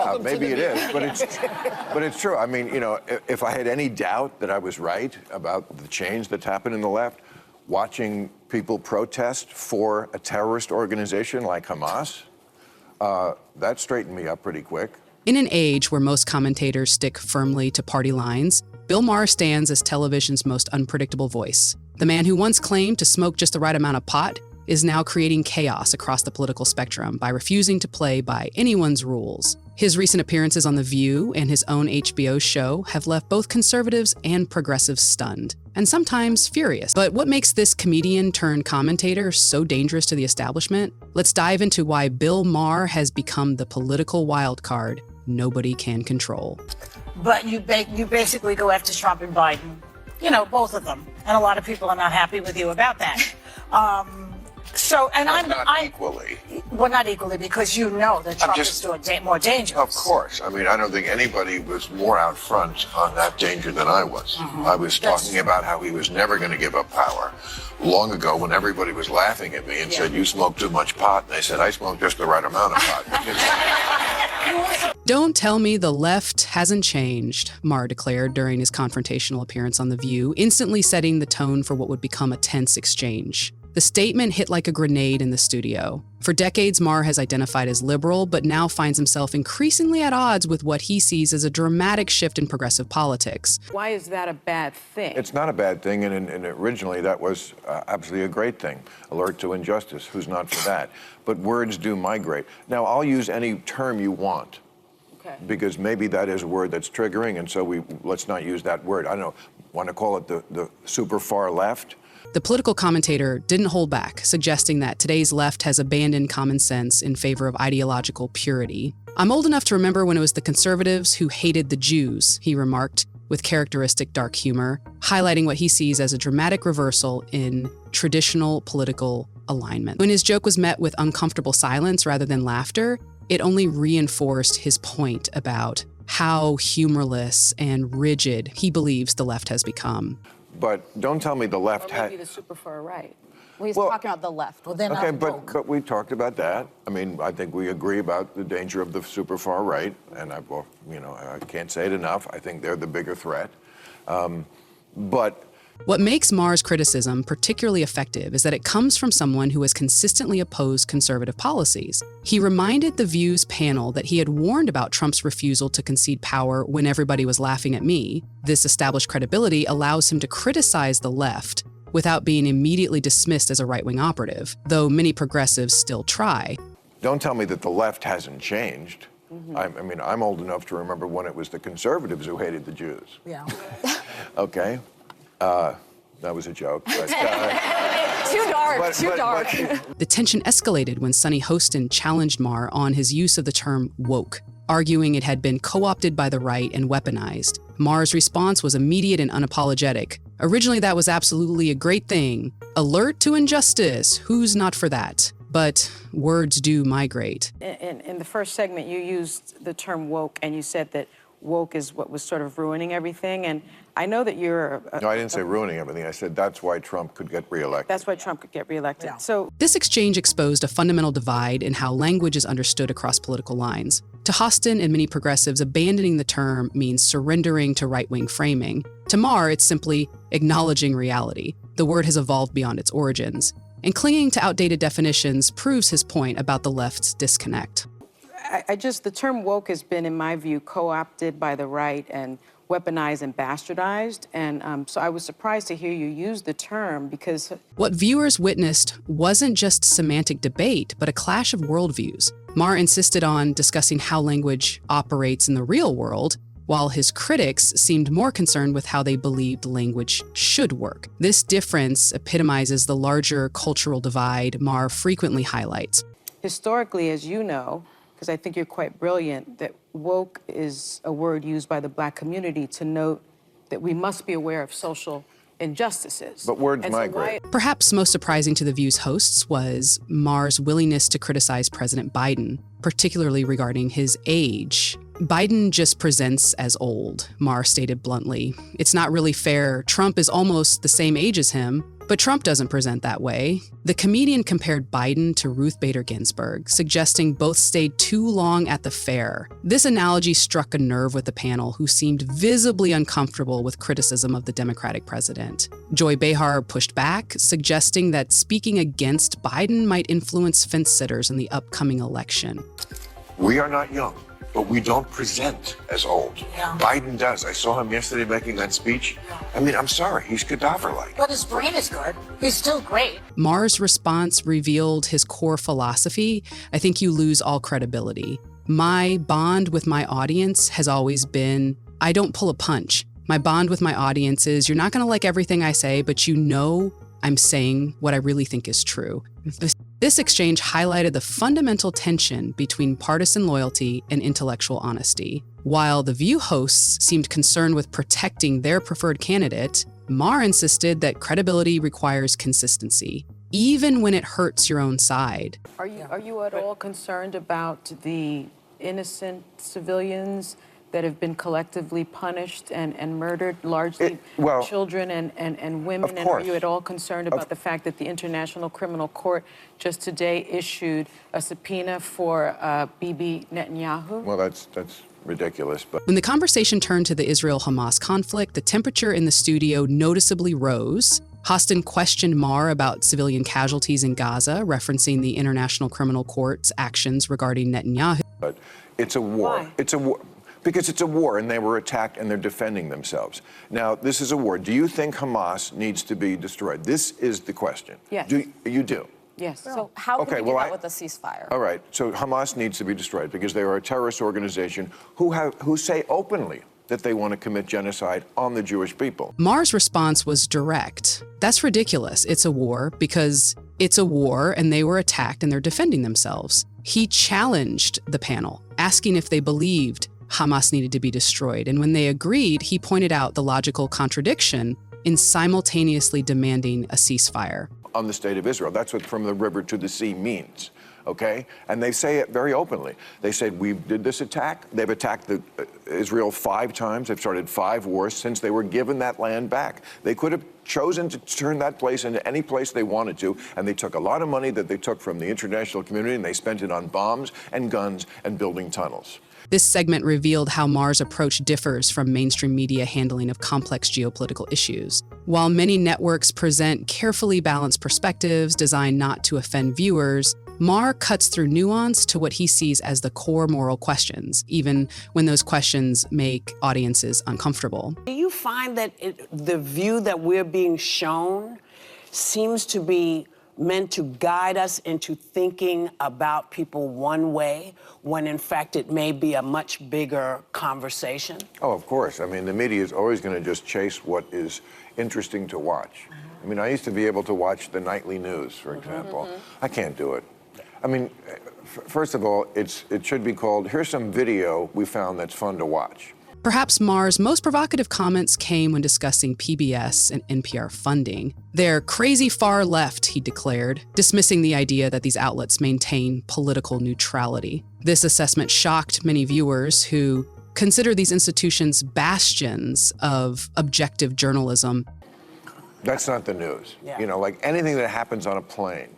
Well, maybe it is, but it's true. I mean, you know, if I had any doubt that I was right about the change that's happened in the left, watching people protest for a terrorist organization like Hamas, that straightened me up pretty quick. In an age where most commentators stick firmly to party lines, Bill Marr stands as television's most unpredictable voice. The man who once claimed to smoke just the right amount of pot is now creating chaos across the political spectrum by refusing to play by anyone's rules. His recent appearances on The View and his own HBO show have left both conservatives and progressives stunned, and sometimes furious. But what makes this comedian-turned-commentator so dangerous to the establishment? Let's dive into why Bill Marr has become the political wild card nobody can control. But you basically go after Trump and Biden, you know, both of them, and a lot of people are not happy with you about that. Not equally. Well, not equally, because you know that Trump is doing more dangerous. Of course. I mean, I don't think anybody was more out front on that danger than I was. I was talking about how he was never going to give up power long ago when everybody was laughing at me and said, you smoke too much pot. And I said, I smoke just the right amount of pot. Don't tell me the left hasn't changed, Marr declared during his confrontational appearance on The View, instantly setting the tone for what would become a tense exchange. The statement hit like a grenade in the studio. For decades, Marr has identified as liberal, but now finds himself increasingly at odds with what he sees as a dramatic shift in progressive politics. Why is that a bad thing? It's not a bad thing, and originally that was absolutely a great thing. Alert to injustice, who's not for that? But words do migrate. Now, I'll use any term you want. Okay. Because maybe that is a word that's triggering, and so let's not use that word. I don't know, want to call it the super far left? The political commentator didn't hold back, suggesting that today's left has abandoned common sense in favor of ideological purity. I'm old enough to remember when it was the conservatives who hated the Jews, he remarked, with characteristic dark humor, highlighting what he sees as a dramatic reversal in traditional political alignment. When his joke was met with uncomfortable silence rather than laughter, it only reinforced his point about how humorless and rigid he believes the left has become. But don't tell me the left had... Or maybe the super far right. Well, he's talking about the left. Well, then okay, but we talked about that. I mean, I think we agree about the danger of the super far right, and I can't say it enough. I think they're the bigger threat. But what makes Marr's criticism particularly effective is that it comes from someone who has consistently opposed conservative policies. He reminded the View's panel that he had warned about Trump's refusal to concede power when everybody was laughing at me. This established credibility allows him to criticize the left without being immediately dismissed as a right-wing operative, though many progressives still try. Don't tell me that the left hasn't changed. I mean, I'm old enough to remember when it was the conservatives who hated the Jews. Yeah. Okay. That was a joke. But, too dark. The tension escalated when Sonny Hostin challenged Marr on his use of the term woke, arguing it had been co-opted by the right and weaponized. Marr's response was immediate and unapologetic. Originally, that was absolutely a great thing. Alert to injustice, who's not for that? But words do migrate. In the first segment, you used the term woke, and you said that woke is what was sort of ruining everything. And I know that you're... No, I didn't say ruining everything. I said that's why Trump could get reelected. That's why Trump could get reelected. Yeah. So this exchange exposed a fundamental divide in how language is understood across political lines. To Hostin and many progressives, abandoning the term means surrendering to right-wing framing. To Marr, it's simply acknowledging reality. The word has evolved beyond its origins. And clinging to outdated definitions proves his point about the left's disconnect. The term woke has been, in my view, co-opted by the right and weaponized and bastardized. And so I was surprised to hear you use the term because... What viewers witnessed wasn't just semantic debate, but a clash of worldviews. Marr insisted on discussing how language operates in the real world, while his critics seemed more concerned with how they believed language should work. This difference epitomizes the larger cultural divide Marr frequently highlights. Historically, as you know, because I think you're quite brilliant, that woke is a word used by the Black community to note that we must be aware of social injustices. But words migrate. Perhaps most surprising to The View's hosts was Marr's willingness to criticize President Biden, particularly regarding his age. Biden just presents as old, Maher stated bluntly. It's not really fair. Trump is almost the same age as him, but Trump doesn't present that way. The comedian compared Biden to Ruth Bader Ginsburg, suggesting both stayed too long at the fair. This analogy struck a nerve with the panel, who seemed visibly uncomfortable with criticism of the Democratic president. Joy Behar pushed back, suggesting that speaking against Biden might influence fence-sitters in the upcoming election. We are not young, but we don't present as old. Yeah. Biden does. I saw him yesterday making that speech. I mean, I'm sorry, he's Gaddafi-like. But his brain is good. He's still great. Maher's response revealed his core philosophy. I think you lose all credibility. My bond with my audience has always been, I don't pull a punch. My bond with my audience is, you're not going to like everything I say, but you know I'm saying what I really think is true. This exchange highlighted the fundamental tension between partisan loyalty and intellectual honesty. While the View hosts seemed concerned with protecting their preferred candidate, Maher insisted that credibility requires consistency, even when it hurts your own side. Are you at all concerned about the innocent civilians that have been collectively punished and murdered, largely children and women? And are you at all concerned about the fact that the International Criminal Court just today issued a subpoena for Bibi Netanyahu? Well, that's ridiculous. But when the conversation turned to the Israel-Hamas conflict, the temperature in the studio noticeably rose. Hostin questioned Maher about civilian casualties in Gaza, referencing the International Criminal Court's actions regarding Netanyahu. But it's a war. Why? It's a war. Because it's a war, and they were attacked, and they're defending themselves. Now, this is a war. Do you think Hamas needs to be destroyed? This is the question. Yes. You do? Yes. So how can we do that with a ceasefire? All right. So Hamas needs to be destroyed because they are a terrorist organization who say openly that they want to commit genocide on the Jewish people. Maher's response was direct. That's ridiculous. It's a war because it's a war, and they were attacked, and they're defending themselves. He challenged the panel, asking if they believed Hamas needed to be destroyed. And when they agreed, he pointed out the logical contradiction in simultaneously demanding a ceasefire. On the state of Israel. That's what from the river to the sea means, okay? And they say it very openly. They said, we did this attack. They've attacked Israel 5 times. They've started 5 wars since they were given that land back. They could have chosen to turn that place into any place they wanted to, and they took a lot of money that they took from the international community, and they spent it on bombs and guns and building tunnels. This segment revealed how Maher's approach differs from mainstream media handling of complex geopolitical issues. While many networks present carefully balanced perspectives designed not to offend viewers, Maher cuts through nuance to what he sees as the core moral questions, even when those questions make audiences uncomfortable. Do you find that the view that we're being shown seems to be meant to guide us into thinking about people one way, when in fact it may be a much bigger conversation? Oh, of course. I mean, the media is always going to just chase what is interesting to watch. I mean, I used to be able to watch the nightly news, for example. I can't do it. I mean, first of all, it should be called, here's some video we found that's fun to watch. Perhaps Maher's most provocative comments came when discussing PBS and NPR funding. They're crazy far left, he declared, dismissing the idea that these outlets maintain political neutrality. This assessment shocked many viewers who consider these institutions bastions of objective journalism. That's not the news. Yeah. You know, like anything that happens on a plane.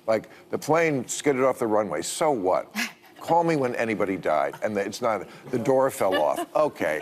Like the plane skidded off the runway, so what? Call me when anybody died, and it's not, the door fell off. Okay,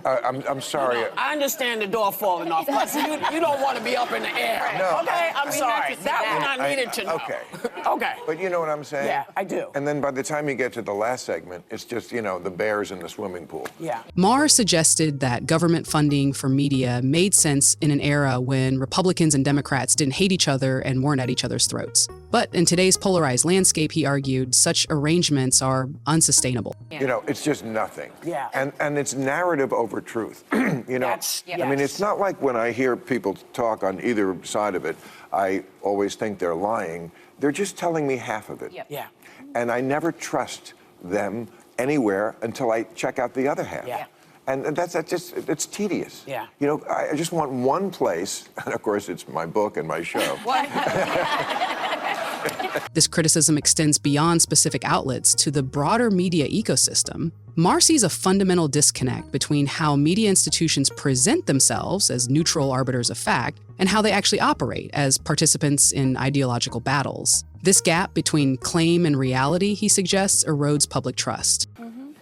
I'm sorry. I understand the door falling off, but you don't want to be up in the air. No. Okay, I'm sorry. That one I needed to know. Okay. Okay. But you know what I'm saying? Yeah, I do. And then by the time you get to the last segment, it's just, you know, the bears in the swimming pool. Yeah. Maher suggested that government funding for media made sense in an era when Republicans and Democrats didn't hate each other and weren't at each other's throats. But in today's polarized landscape, he argued, such arrangements are unsustainable. You know, it's just nothing. Yeah. And it's narrative over truth. You know, I mean, it's not like when I hear people talk on either side of it, I always think they're lying. They're just telling me half of it. Yeah. And I never trust them anywhere until I check out the other half. Yeah. And it's tedious. Yeah. You know, I just want one place, and of course it's my book and my show. This criticism extends beyond specific outlets to the broader media ecosystem. Marr sees a fundamental disconnect between how media institutions present themselves as neutral arbiters of fact and how they actually operate as participants in ideological battles. This gap between claim and reality, he suggests, erodes public trust.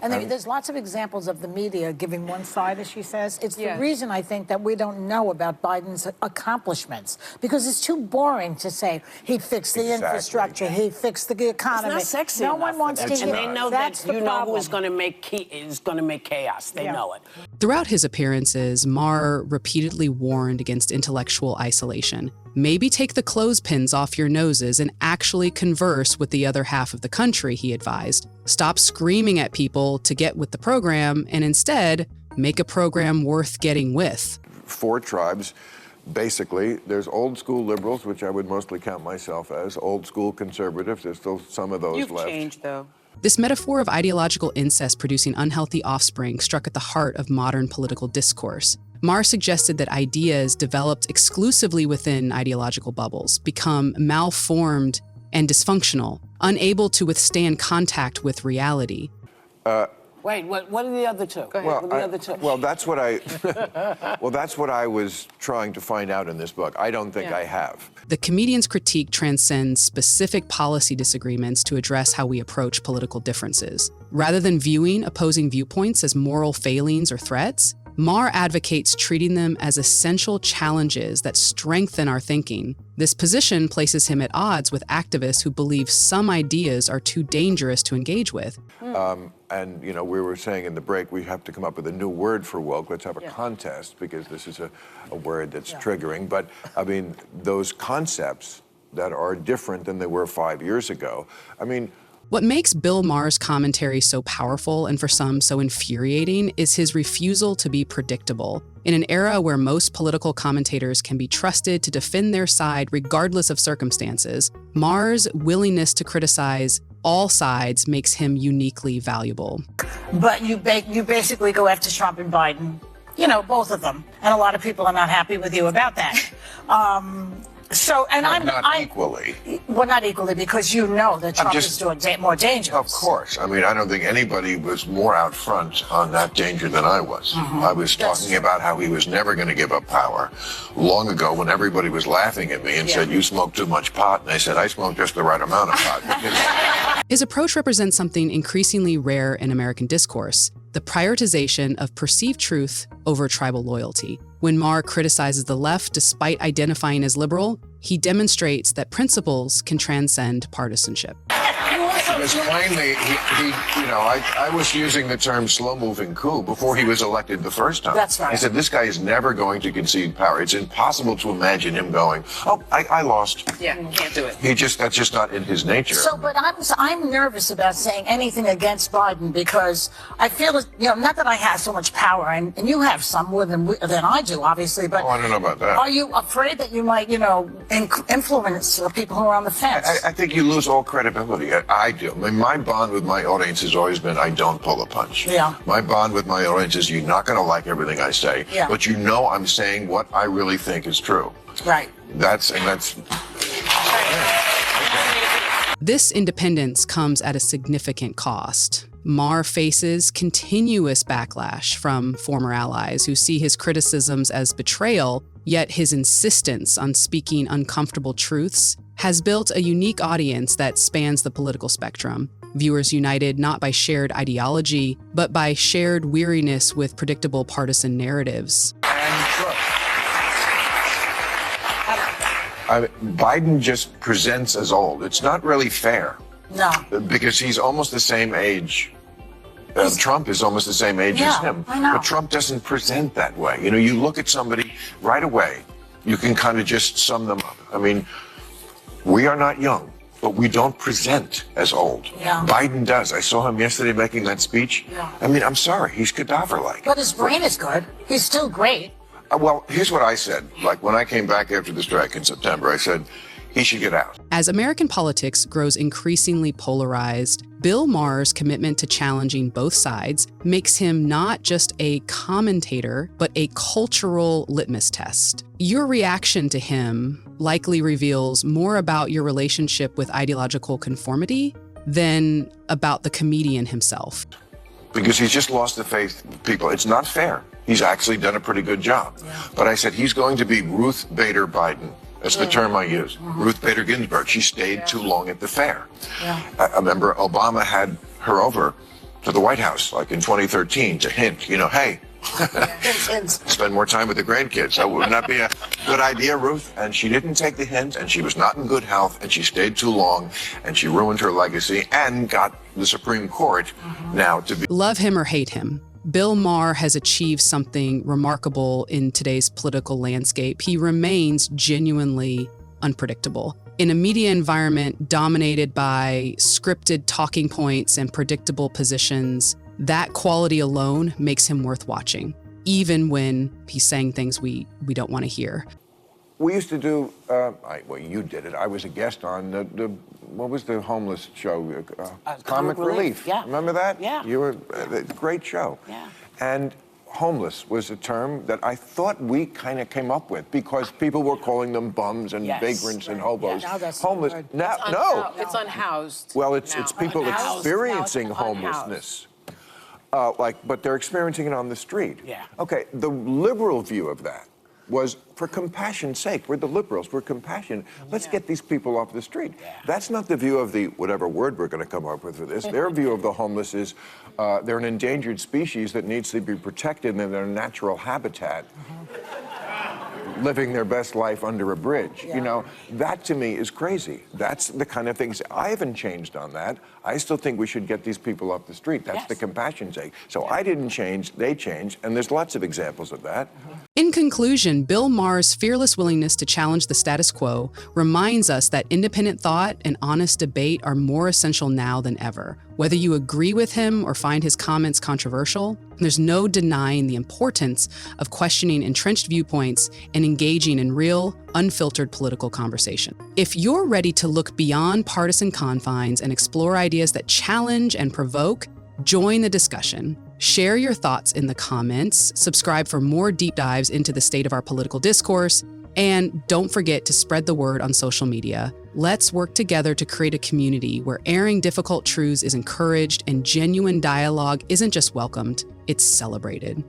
And there's lots of examples of the media giving one side, as she says. It's the reason, I think, that we don't know about Biden's accomplishments, because it's too boring to say he fixed the infrastructure, he fixed the economy. It's not sexy. No one wants to hear. And they know that you know who is going to make chaos. They know it. Throughout his appearances, Marr repeatedly warned against intellectual isolation. Maybe take the clothespins off your noses and actually converse with the other half of the country, he advised. Stop screaming at people to get with the program and instead make a program worth getting with. 4 tribes. Basically, there's old school liberals, which I would mostly count myself as, old school conservatives. There's still some of those left. You've changed, though. This metaphor of ideological incest producing unhealthy offspring struck at the heart of modern political discourse. Marr suggested that ideas developed exclusively within ideological bubbles become malformed and dysfunctional, unable to withstand contact with reality. Wait, what are the other two? Go ahead. Well, what are the other two? Well, that's what I was trying to find out in this book. I don't think I have. The comedian's critique transcends specific policy disagreements to address how we approach political differences. Rather than viewing opposing viewpoints as moral failings or threats, Marr advocates treating them as essential challenges that strengthen our thinking. This position places him at odds with activists who believe some ideas are too dangerous to engage with. And, you know, we were saying in the break, we have to come up with a new word for woke. Let's have a contest, because this is a word that's triggering. But, I mean, those concepts that are different than they were 5 years ago, I mean, what makes Bill Maher's commentary so powerful and for some so infuriating is his refusal to be predictable. In an era where most political commentators can be trusted to defend their side regardless of circumstances, Maher's willingness to criticize all sides makes him uniquely valuable. But you basically go after Trump and Biden, you know, both of them. And a lot of people are not happy with you about that. I'm not equally. Well, not equally, because you know that Trump is doing more dangerous. Of course. I mean, I don't think anybody was more out front on that danger than I was. I was talking about how he was never going to give up power long ago, when everybody was laughing at me and said, you smoke too much pot. And I said, I smoke just the right amount of pot. His approach represents something increasingly rare in American discourse: the prioritization of perceived truth over tribal loyalty. When Marr criticizes the left despite identifying as liberal, he demonstrates that principles can transcend partisanship. Because plainly, I was using the term slow-moving coup before he was elected the first time. That's right. I said, this guy is never going to concede power. It's impossible to imagine him going, oh, I lost. Yeah, can't do it. That's just not in his nature. So, but I'm nervous about saying anything against Biden, because I feel, not that I have so much power, and you have some more than I do, obviously, but... Oh, I don't know about that. Are you afraid that you might, influence people who are on the fence? I think you lose all credibility. I do. I mean, my bond with my audience has always been, I don't pull a punch. Yeah. My bond with my audience is, you're not going to like everything I say, but you know I'm saying what I really think is true. Right. That's. This independence comes at a significant cost. Marr faces continuous backlash from former allies who see his criticisms as betrayal, yet his insistence on speaking uncomfortable truths has built a unique audience that spans the political spectrum. Viewers united not by shared ideology, but by shared weariness with predictable partisan narratives. Biden just presents as old. It's not really fair. No. Because he's almost the same age. Trump is almost the same age as him. I know. But Trump doesn't present that way. You look at somebody right away, you can kind of just sum them up. I mean, we are not young, but we don't present as old. Yeah. Biden does. I saw him yesterday making that speech. Yeah. I mean, I'm sorry, he's cadaver-like. But his brain is good. He's still great. Well, here's what I said. Like, when I came back after the strike in September, I said, he should get out. As American politics grows increasingly polarized, Bill Maher's commitment to challenging both sides makes him not just a commentator, but a cultural litmus test. Your reaction to him likely reveals more about your relationship with ideological conformity than about the comedian himself. Because he's just lost the faith of people. It's not fair. He's actually done a pretty good job. But I said he's going to be Ruth Bader Biden. That's the term I use. Ruth Bader Ginsburg. She stayed too long at the fair. I remember Obama had her over to the White House, like in 2013, to hint, you know, hey, spend more time with the grandkids. That would not be a good idea, Ruth. And she didn't take the hint, and she was not in good health, and she stayed too long, and she ruined her legacy and got the Supreme Court now to be. Love him or hate him, Bill Marr has achieved something remarkable in today's political landscape. He remains genuinely unpredictable. In a media environment dominated by scripted talking points and predictable positions, that quality alone makes him worth watching, even when he's saying things we don't want to hear. We used to do, well, you did it. I was a guest on what was the homeless show? Comic Relief. Yeah. Remember that? Yeah. You were, great show. Yeah. And homeless was a term that I thought we kind of came up with because people were calling them bums and vagrants and hobos. Now that's homeless. not Now, no. It's unhoused. Well, it's people experiencing homelessness. But they're experiencing it on the street. Yeah. Okay, the liberal view of that was for compassion's sake. We're the liberals, we're compassionate. Let's get these people off the street. Yeah. That's not the view of the, whatever word we're going to come up with for this. Their view of the homeless is they're an endangered species that needs to be protected in their natural habitat. Living their best life under a bridge. You know, that to me is crazy. That's the kind of things, I haven't changed on that. I still think we should get these people off the street. That's the compassion sake. So I didn't change, they changed, and there's lots of examples of that. In conclusion, Bill Maher's fearless willingness to challenge the status quo reminds us that independent thought and honest debate are more essential now than ever. Whether you agree with him or find his comments controversial, there's no denying the importance of questioning entrenched viewpoints and engaging in real, unfiltered political conversation. If you're ready to look beyond partisan confines and explore ideas that challenge and provoke, join the discussion. Share your thoughts in the comments, subscribe for more deep dives into the state of our political discourse, and don't forget to spread the word on social media. Let's work together to create a community where airing difficult truths is encouraged and genuine dialogue isn't just welcomed, it's celebrated.